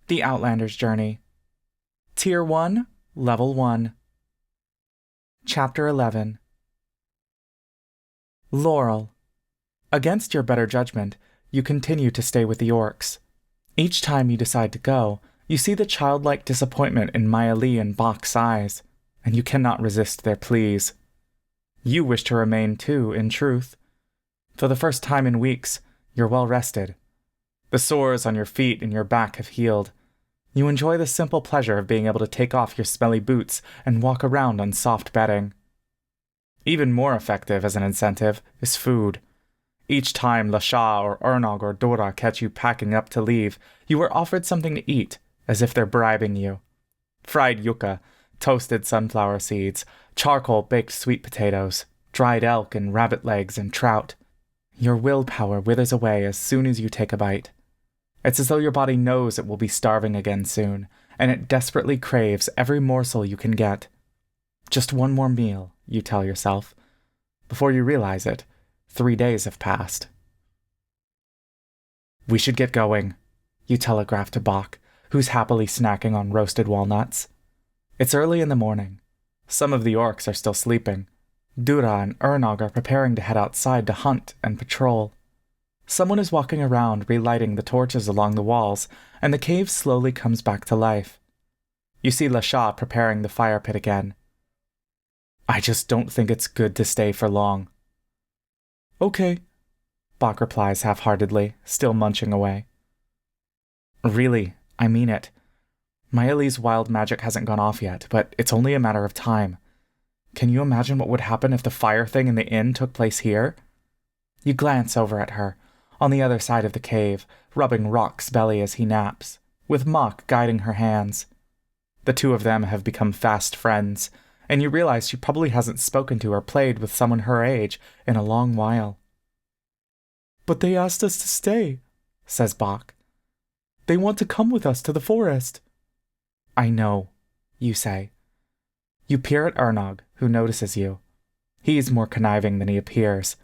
The Outlanders Journey. Tier 1, Level 1. Chapter 11. Laurel. Against your better judgment, you continue to stay with the orcs. Each time you decide to go, you see the childlike disappointment in Maya Lee and Bach's eyes, and you cannot resist their pleas. You wish to remain too, in truth. For the first time in weeks, you're well rested. The sores on your feet and your back have healed. You enjoy the simple pleasure of being able to take off your smelly boots and walk around on soft bedding. Even more effective as an incentive is food. Each time Lasha or Ernog or Dora catch you packing up to leave, you are offered something to eat, as if they're bribing you. Fried yucca, toasted sunflower seeds, charcoal-baked sweet potatoes, dried elk and rabbit legs and trout. Your willpower withers away as soon as you take a bite. It's as though your body knows it will be starving again soon, and it desperately craves every morsel you can get. Just one more meal, you tell yourself. Before you realize it, 3 days have passed. We should get going, you telegraph to Bach, who's happily snacking on roasted walnuts. It's early in the morning. Some of the orcs are still sleeping. Dura and Ernog are preparing to head outside to hunt and patrol. Someone is walking around relighting the torches along the walls, and the cave slowly comes back to life. You see Lasha preparing the fire pit again. I just don't think it's good to stay for long. Okay, Bach replies half-heartedly, still munching away. Really, I mean it. Maya Lee's wild magic hasn't gone off yet, but it's only a matter of time. Can you imagine what would happen if the fire thing in the inn took place here? You glance over at her, on the other side of the cave, rubbing Rock's belly as he naps, with Mock guiding her hands. The two of them have become fast friends, and you realize she probably hasn't spoken to or played with someone her age in a long while. But they asked us to stay, says Bach. They want to come with us to the forest. I know, you say. You peer at Ernog, who notices you. He's more conniving than he appears.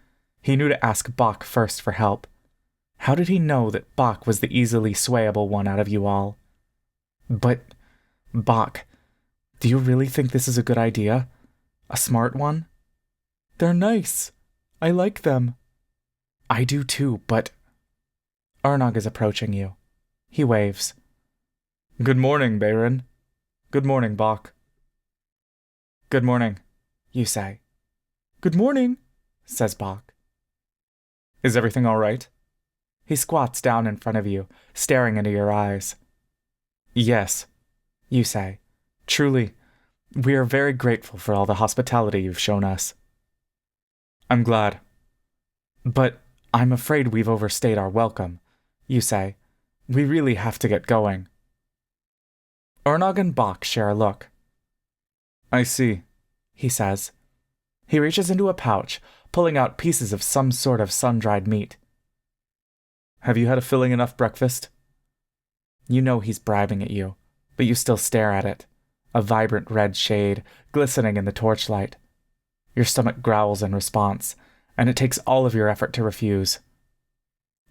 He knew to ask Bach first for help. How did he know that Bach was the easily swayable one out of you all? But, Bach, do you really think this is a good idea? A smart one? They're nice. I like them. I do too, but... Ernog is approaching you. He waves. Good morning, Baron. Good morning, Bach. Good morning, you say. Good morning, says Bach. Is everything all right? He squats down in front of you, staring into your eyes. Yes, you say. Truly, we are very grateful for all the hospitality you've shown us. I'm glad. But I'm afraid we've overstayed our welcome, you say. We really have to get going. Ernog and Bach share a look. I see, he says. He reaches into a pouch, pulling out pieces of some sort of sun-dried meat. Have you had a filling enough breakfast? You know he's bribing at you, but you still stare at it, a vibrant red shade glistening in the torchlight. Your stomach growls in response, and it takes all of your effort to refuse.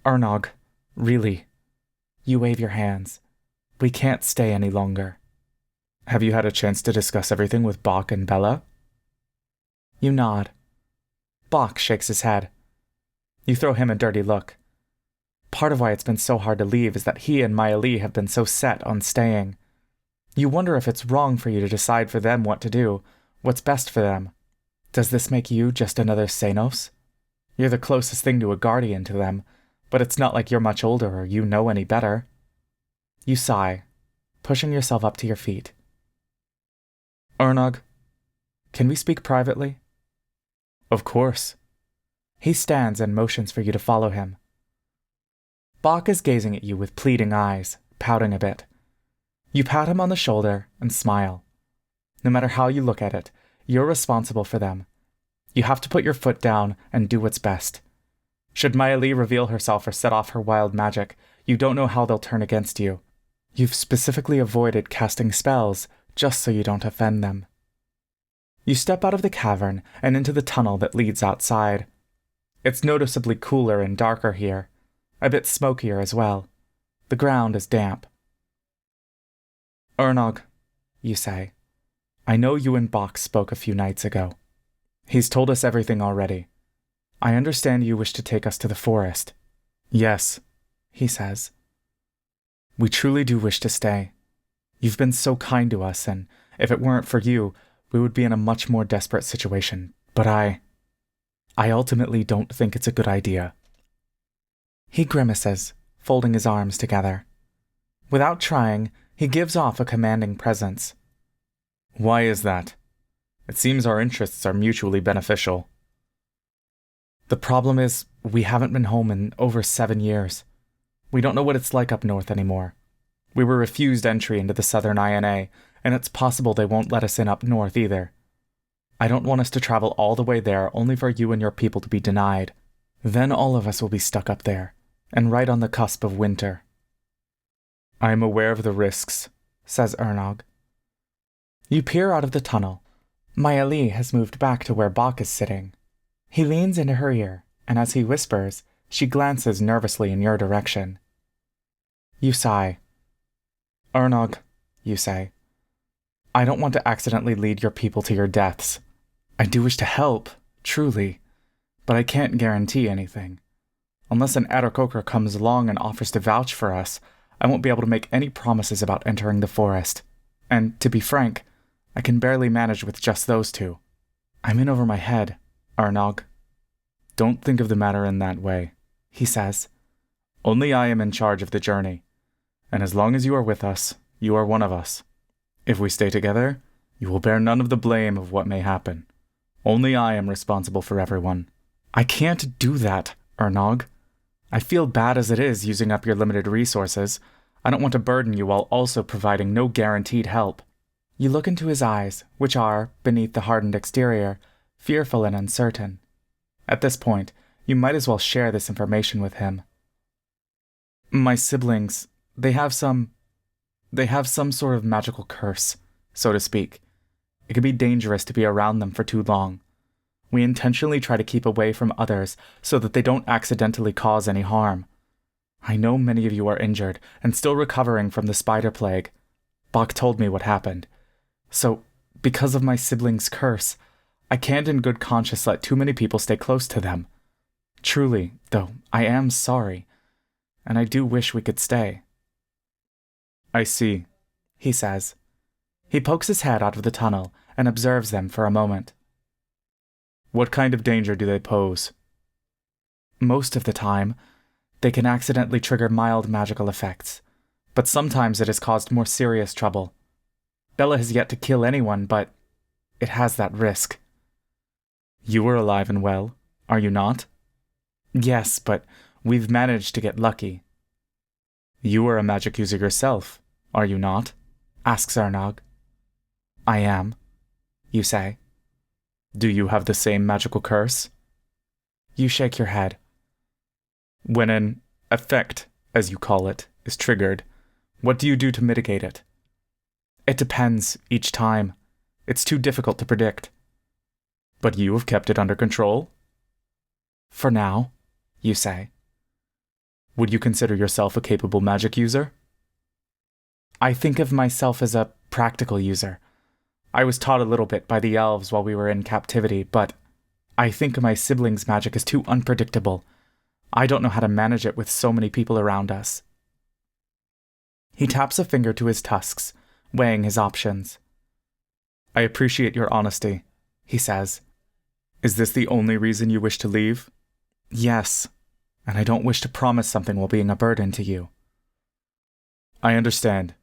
Ernog, really. You wave your hands. We can't stay any longer. Have you had a chance to discuss everything with Bach and Bella? You nod. Bach shakes his head. You throw him a dirty look. Part of why it's been so hard to leave is that he and Maya Lee have been so set on staying. You wonder if it's wrong for you to decide for them what to do, what's best for them. Does this make you just another Xenos? You're the closest thing to a guardian to them, but it's not like you're much older or you know any better. You sigh, pushing yourself up to your feet. Ernog, can we speak privately? Of course. He stands and motions for you to follow him. Bach is gazing at you with pleading eyes, pouting a bit. You pat him on the shoulder and smile. No matter how you look at it, you're responsible for them. You have to put your foot down and do what's best. Should Maya Lee reveal herself or set off her wild magic, you don't know how they'll turn against you. You've specifically avoided casting spells just so you don't offend them. You step out of the cavern and into the tunnel that leads outside. It's noticeably cooler and darker here, a bit smokier as well. The ground is damp. Ernog, you say. I know you and Bach spoke a few nights ago. He's told us everything already. I understand you wish to take us to the forest. Yes, he says. We truly do wish to stay. You've been so kind to us, and if it weren't for you, we would be in a much more desperate situation. But I ultimately don't think it's a good idea. He grimaces, folding his arms together. Without trying, he gives off a commanding presence. Why is that? It seems our interests are mutually beneficial. The problem is, we haven't been home in over 7 years. We don't know what it's like up north anymore. We were refused entry into the Southern INA, and it's possible they won't let us in up north either. I don't want us to travel all the way there only for you and your people to be denied. Then all of us will be stuck up there, and right on the cusp of winter. I am aware of the risks, says Ernog. You peer out of the tunnel. Maëlie has moved back to where Bach is sitting. He leans into her ear, and as he whispers, she glances nervously in your direction. You sigh. Ernog, you say. I don't want to accidentally lead your people to your deaths. I do wish to help, truly, but I can't guarantee anything. Unless an Aarakocra comes along and offers to vouch for us, I won't be able to make any promises about entering the forest. And, to be frank, I can barely manage with just those two. I'm in over my head, Ernog. Don't think of the matter in that way, he says. Only I am in charge of the journey, and as long as you are with us, you are one of us. If we stay together, you will bear none of the blame of what may happen. Only I am responsible for everyone. I can't do that, Ernog. I feel bad as it is using up your limited resources. I don't want to burden you while also providing no guaranteed help. You look into his eyes, which are, beneath the hardened exterior, fearful and uncertain. At this point, you might as well share this information with him. My siblings, they have some sort of magical curse, so to speak. It can be dangerous to be around them for too long. We intentionally try to keep away from others so that they don't accidentally cause any harm. I know many of you are injured and still recovering from the spider plague. Bach told me what happened. So, because of my siblings' curse, I can't in good conscience let too many people stay close to them. Truly, though, I am sorry, and I do wish we could stay. I see, he says. He pokes his head out of the tunnel and observes them for a moment. What kind of danger do they pose? Most of the time, they can accidentally trigger mild magical effects, but sometimes it has caused more serious trouble. Bella has yet to kill anyone, but it has that risk. You are alive and well, are you not? Yes, but we've managed to get lucky. You are a magic user yourself, are you not? Asks Ernog. I am, you say. Do you have the same magical curse? You shake your head. When an effect, as you call it, is triggered, what do you do to mitigate it? It depends, each time. It's too difficult to predict. But you have kept it under control? For now, you say. Would you consider yourself a capable magic user? I think of myself as a practical user. I was taught a little bit by the elves while we were in captivity, but I think my siblings' magic is too unpredictable. I don't know how to manage it with so many people around us. He taps a finger to his tusks, weighing his options. I appreciate your honesty, he says. Is this the only reason you wish to leave? Yes, and I don't wish to promise something while being a burden to you. I understand.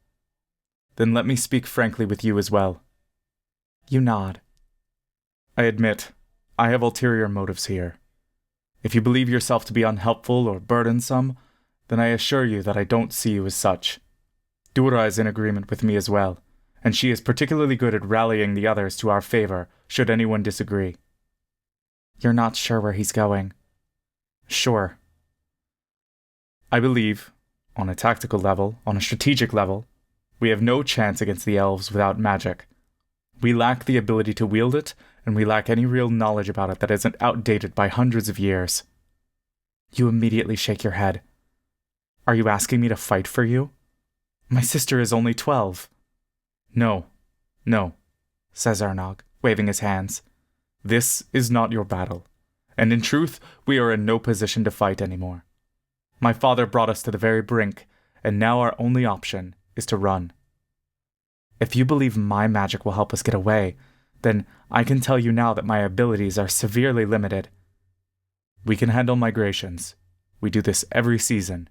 Then let me speak frankly with you as well. You nod. I admit, I have ulterior motives here. If you believe yourself to be unhelpful or burdensome, then I assure you that I don't see you as such. Dura is in agreement with me as well, and she is particularly good at rallying the others to our favor, should anyone disagree. You're not sure where he's going. Sure. I believe, on a tactical level, on a strategic level, we have no chance against the elves without magic. We lack the ability to wield it, and we lack any real knowledge about it that isn't outdated by hundreds of years. You immediately shake your head. Are you asking me to fight for you? My sister is only 12. No, no, says Ernog, waving his hands. This is not your battle, and in truth, we are in no position to fight anymore. My father brought us to the very brink, and now our only option is to run. If you believe my magic will help us get away, then I can tell you now that my abilities are severely limited. We can handle migrations. We do this every season.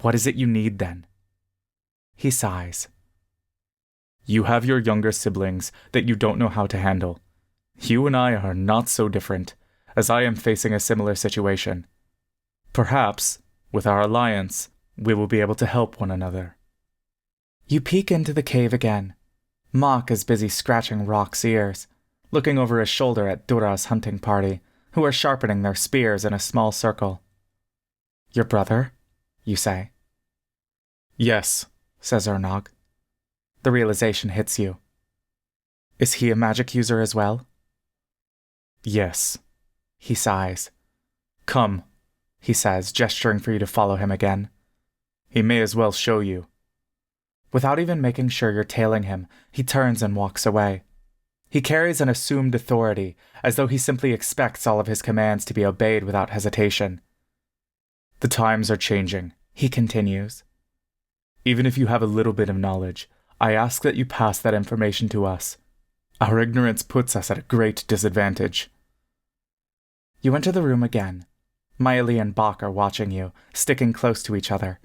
What is it you need, then? He sighs. You have your younger siblings that you don't know how to handle. You and I are not so different, as I am facing a similar situation. Perhaps, with our alliance, we will be able to help one another. You peek into the cave again. Mock is busy scratching Rock's ears, looking over his shoulder at Dura's hunting party, who are sharpening their spears in a small circle. Your brother? You say. Yes, says Ernog. The realization hits you. Is he a magic user as well? Yes. He sighs. Come, he says, gesturing for you to follow him again. He may as well show you. Without even making sure you're tailing him, he turns and walks away. He carries an assumed authority, as though he simply expects all of his commands to be obeyed without hesitation. The times are changing, he continues. Even if you have a little bit of knowledge, I ask that you pass that information to us. Our ignorance puts us at a great disadvantage. You enter the room again. Maeli and Bach are watching you, sticking close to each other.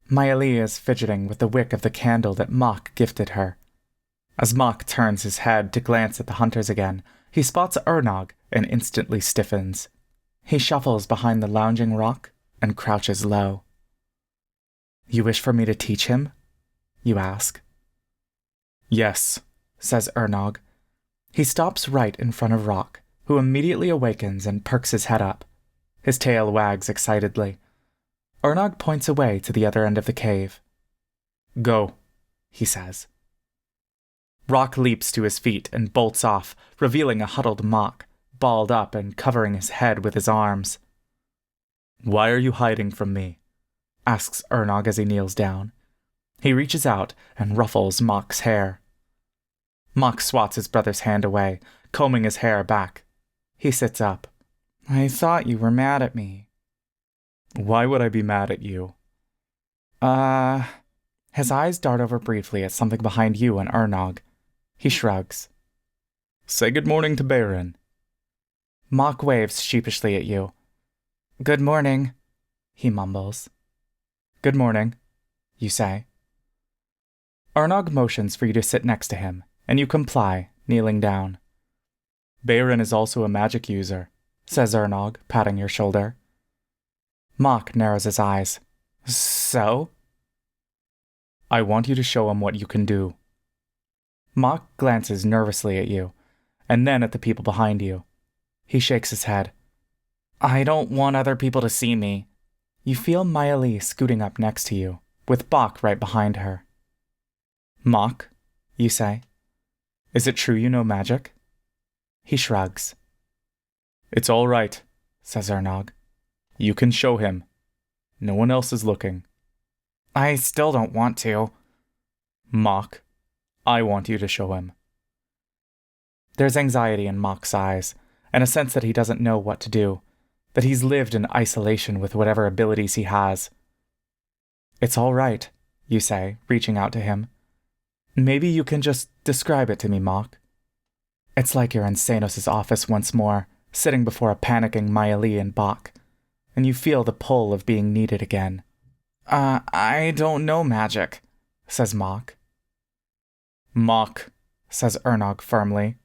Maeli is fidgeting with the wick of the candle that Mock gifted her. As Mock turns his head to glance at the hunters again, he spots Ernog and instantly stiffens. He shuffles behind the lounging Rock and crouches low. You wish for me to teach him? You ask. Yes, says Ernog. He stops right in front of Rock, who immediately awakens and perks his head up. His tail wags excitedly. Ernog points away to the other end of the cave. Go, he says. Rock leaps to his feet and bolts off, revealing a huddled Mock, balled up and covering his head with his arms. Why are you hiding from me? Asks Ernog as he kneels down. He reaches out and ruffles Mock's hair. Mock swats his brother's hand away, combing his hair back. He sits up. I thought you were mad at me. Why would I be mad at you? His eyes dart over briefly at something behind you and Ernog. He shrugs. Say good morning to Baron. Mock waves sheepishly at you. Good morning, he mumbles. Good morning, you say. Ernog motions for you to sit next to him, and you comply, kneeling down. Baron is also a magic user, says Ernog, patting your shoulder. Mock narrows his eyes. So? I want you to show him what you can do. Mock glances nervously at you, and then at the people behind you. He shakes his head. I don't want other people to see me. You feel Maeli scooting up next to you, with Bach right behind her. Mock, you say. Is it true you know magic? He shrugs. It's all right, says Ernog. You can show him. No one else is looking. I still don't want to. Mock, I want you to show him. There's anxiety in Mock's eyes, and a sense that he doesn't know what to do, that he's lived in isolation with whatever abilities he has. It's all right, you say, reaching out to him. Maybe you can just describe it to me, Mock. It's like you're in Sanos' office once more, sitting before a panicking Maeli and Bach, and you feel the pull of being needed again. I don't know magic, says Mock. Mock, says Ernog firmly.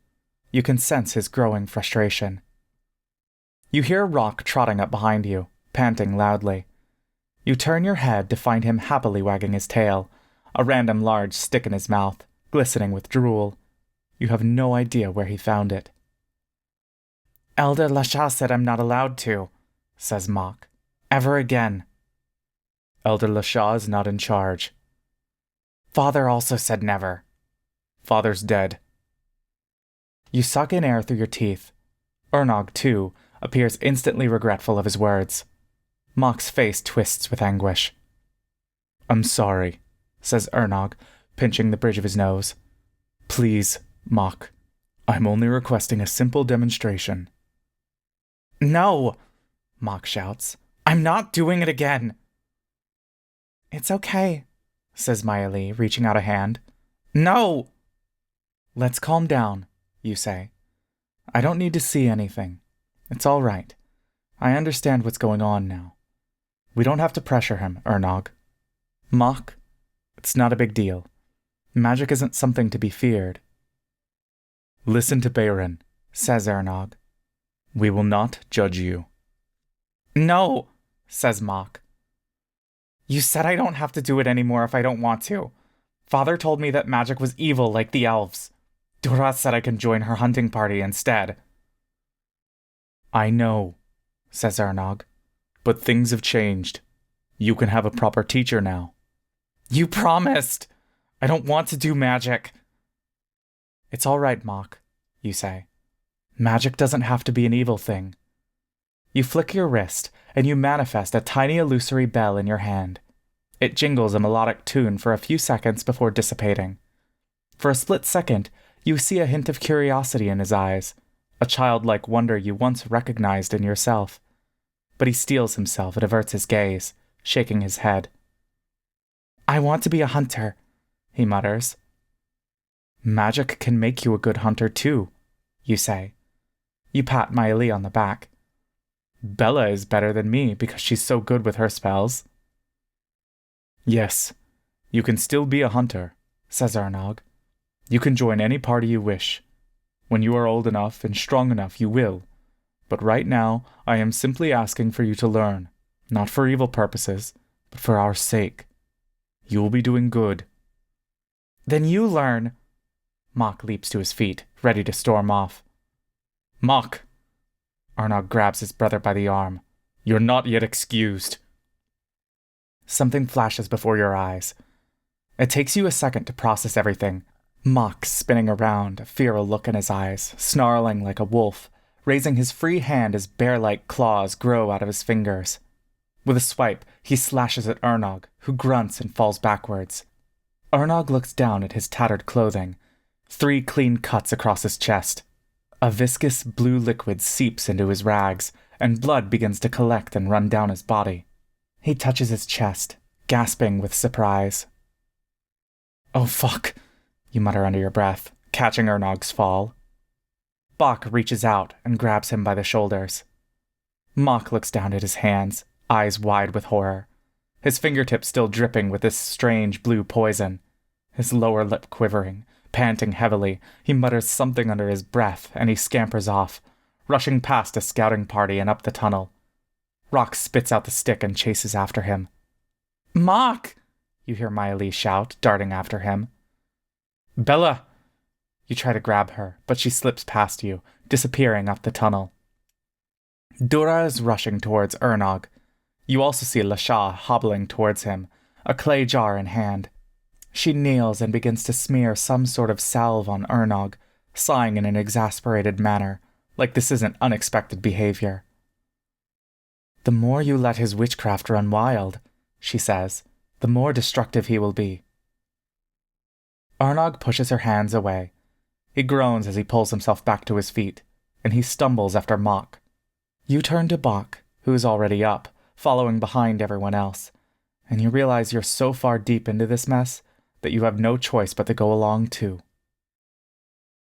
You can sense his growing frustration. You hear Rock trotting up behind you, panting loudly. You turn your head to find him happily wagging his tail, a random large stick in his mouth, glistening with drool. You have no idea where he found it. Elder Lasha said I'm not allowed to, says Mock. Ever again. Elder Lasha is not in charge. Father also said never. Father's dead. You suck in air through your teeth. Ernog, too, appears instantly regretful of his words. Mock's face twists with anguish. I'm sorry, says Ernog, pinching the bridge of his nose. Please, Mock. I'm only requesting a simple demonstration. No! Mock shouts. I'm not doing it again! It's okay, says Maya Lee, reaching out a hand. No! Let's calm down, you say. I don't need to see anything. It's all right. I understand what's going on now. We don't have to pressure him, Ernog. Mock, it's not a big deal. Magic isn't something to be feared. Listen to Bayron, says Ernog. We will not judge you. No, says Mock. You said I don't have to do it anymore if I don't want to. Father told me that magic was evil like the elves. Dura said I can join her hunting party instead. I know, says Ernog, but things have changed. You can have a proper teacher now. You promised! I don't want to do magic. It's all right, Mock, you say. Magic doesn't have to be an evil thing. You flick your wrist, and you manifest a tiny illusory bell in your hand. It jingles a melodic tune for a few seconds before dissipating. For a split second, you see a hint of curiosity in his eyes, a childlike wonder you once recognized in yourself. But he steels himself and averts his gaze, shaking his head. I want to be a hunter, he mutters. Magic can make you a good hunter too, you say. You pat Maya Lee on the back. Bella is better than me because she's so good with her spells. Yes, you can still be a hunter, says Ernog. You can join any party you wish. When you are old enough and strong enough, you will. But right now, I am simply asking for you to learn, not for evil purposes, but for our sake. You will be doing good. Then you learn. Mock leaps to his feet, ready to storm off. Mock! Ernog grabs his brother by the arm. You're not yet excused. Something flashes before your eyes. It takes you a second to process everything. Mock spinning around, a feral look in his eyes, snarling like a wolf, raising his free hand as bear-like claws grow out of his fingers. With a swipe, he slashes at Ernog, who grunts and falls backwards. Ernog looks down at his tattered clothing, 3 clean cuts across his chest. A viscous blue liquid seeps into his rags, and blood begins to collect and run down his body. He touches his chest, gasping with surprise. Oh fuck, you mutter under your breath, catching Ernog's fall. Bach reaches out and grabs him by the shoulders. Mock looks down at his hands, eyes wide with horror, his fingertips still dripping with this strange blue poison, his lower lip quivering. Panting heavily, he mutters something under his breath, and he scampers off, rushing past a scouting party and up the tunnel. Rock spits out the stick and chases after him. Mock! You hear Maya Lee shout, darting after him. Bella! You try to grab her, but she slips past you, disappearing up the tunnel. Dura is rushing towards Ernog. You also see Lasha hobbling towards him, a clay jar in hand. She kneels and begins to smear some sort of salve on Ernog, sighing in an exasperated manner, like this isn't unexpected behavior. The more you let his witchcraft run wild, she says, the more destructive he will be. Ernog pushes her hands away. He groans as he pulls himself back to his feet, and he stumbles after Mock. You turn to Bach, who is already up, following behind everyone else, and you realize you're so far deep into this mess that you have no choice but to go along too.